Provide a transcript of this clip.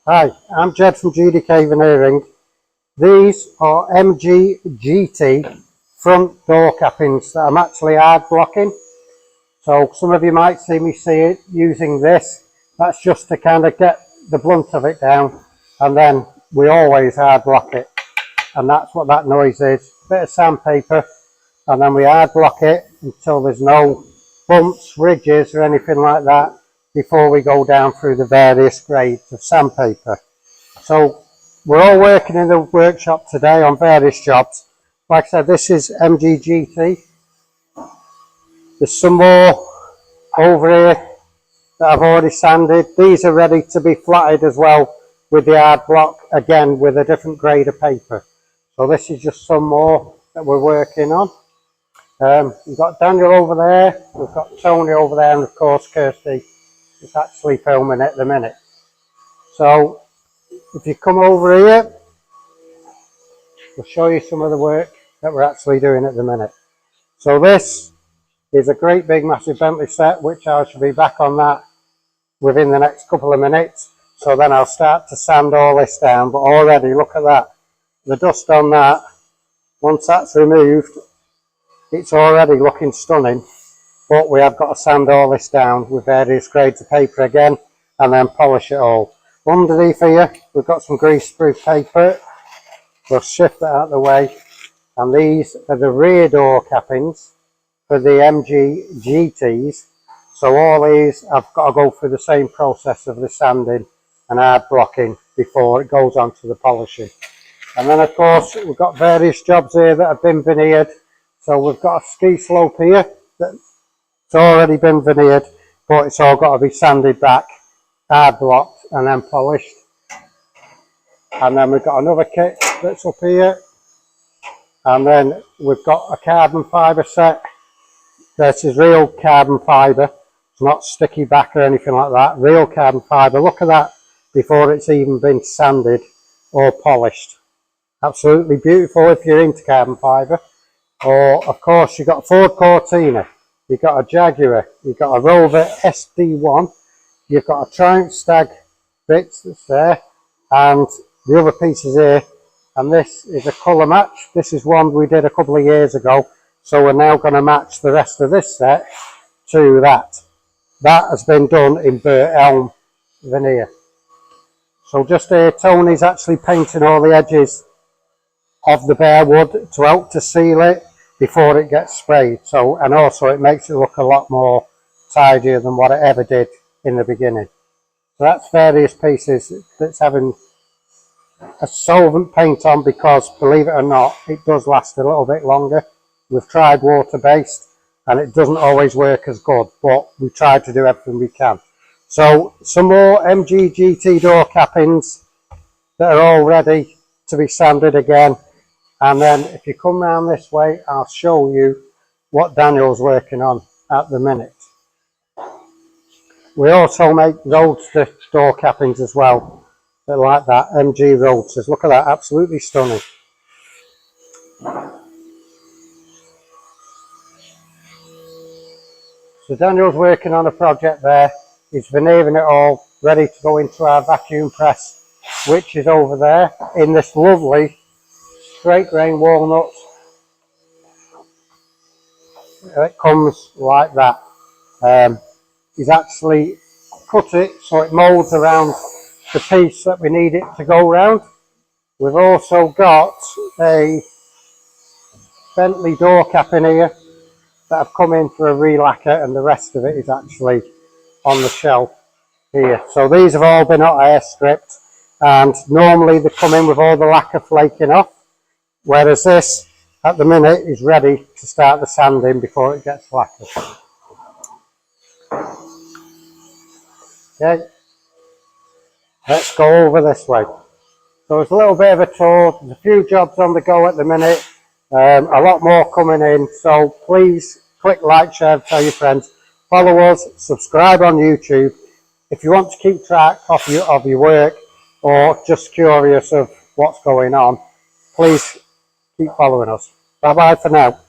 Hi, I'm Jed from GDK Veneering. These are MGGT front door cappings that I'm actually hard blocking. So some of you might see me using this. That's just to kind of get the blunt of it down, and then we always hard block it. And that's what that noise is. Bit of sandpaper, and then we hard block it until there's no bumps, ridges or anything like that before we go down through the various grades of sandpaper. So we're all working in the workshop today on various jobs. Like I said, this is MGGT. There's some more over here that I've already sanded. These are ready to be flatted as well with the hard block, again with a different grade of paper. So this is just some more that we're working on. We've got Daniel over there, we've got Tony over there, and of course Kirsty is actually filming at the minute. So if you come over here, we'll show you some of the work that we're actually doing at the minute. So this is a great big massive Bentley set, which I shall be back on that within the next couple of minutes. So then I'll start to sand all this down, but already look at that, the dust on that. Once that's removed, it's already looking stunning, but we have got to sand all this down with various grades of paper again and then polish it all. Underneath here we've got some greaseproof paper. We'll shift that out of the way, and these are the rear door cappings for the MGGTs. So all these I've got to go through the same process of the sanding and hard blocking before it goes on to the polishing. And then of course we've got various jobs here that have been veneered. So we've got a ski slope here that's already been veneered, but it's all got to be sanded back, hard blocked and then polished. And then we've got another kit that's up here, and then we've got a carbon fibre set. This is real carbon fibre, it's not sticky back or anything like that, real carbon fibre. Look at that before it's even been sanded or polished. Absolutely beautiful if you're into carbon fibre. Or of course you've got a Ford Cortina, you've got a Jaguar, you've got a Rover SD1, you've got a Triumph Stag bits that's there, and the other pieces here. And this is a colour match. This is one we did a couple of years ago, so we're now going to match the rest of this set to that. That has been done in burnt elm veneer. So just here Tony's actually painting all the edges of the bare wood to help to seal it before it gets sprayed. So, and also it makes it look a lot more tidier than what it ever did in the beginning. So that's various pieces that's having a solvent paint on, because believe it or not, it does last a little bit longer. We've tried water based and it doesn't always work as good, but we tried to do everything we can. So some more MGGT door cappings that are all ready to be sanded again. And then if you come round this way, I'll show you what Daniel's working on at the minute. We also make roadster door cappings as well. They're like that, MG roadsters. Look at that, absolutely stunning. So Daniel's working on a project there. He's veneering it all, ready to go into our vacuum press, which is over there in this lovely straight grain walnut. It comes like that. He's actually cut it so it moulds around the piece that we need it to go round. We've also got a Bentley door cap in here that I've come in for a re-lacquer, and the rest of it is actually on the shelf here. So these have all been hot air stripped, and normally they come in with all the lacquer flaking off, whereas this at the minute is ready to start the sanding before it gets lacquered. Okay, let's go over this way. So it's a little bit of a tour. There's a few jobs on the go at the minute, a lot more coming in. So please click like, share, tell your friends, follow us, subscribe on YouTube. If you want to keep track of your work, or just curious of what's going on, please keep following us. Bye bye for now.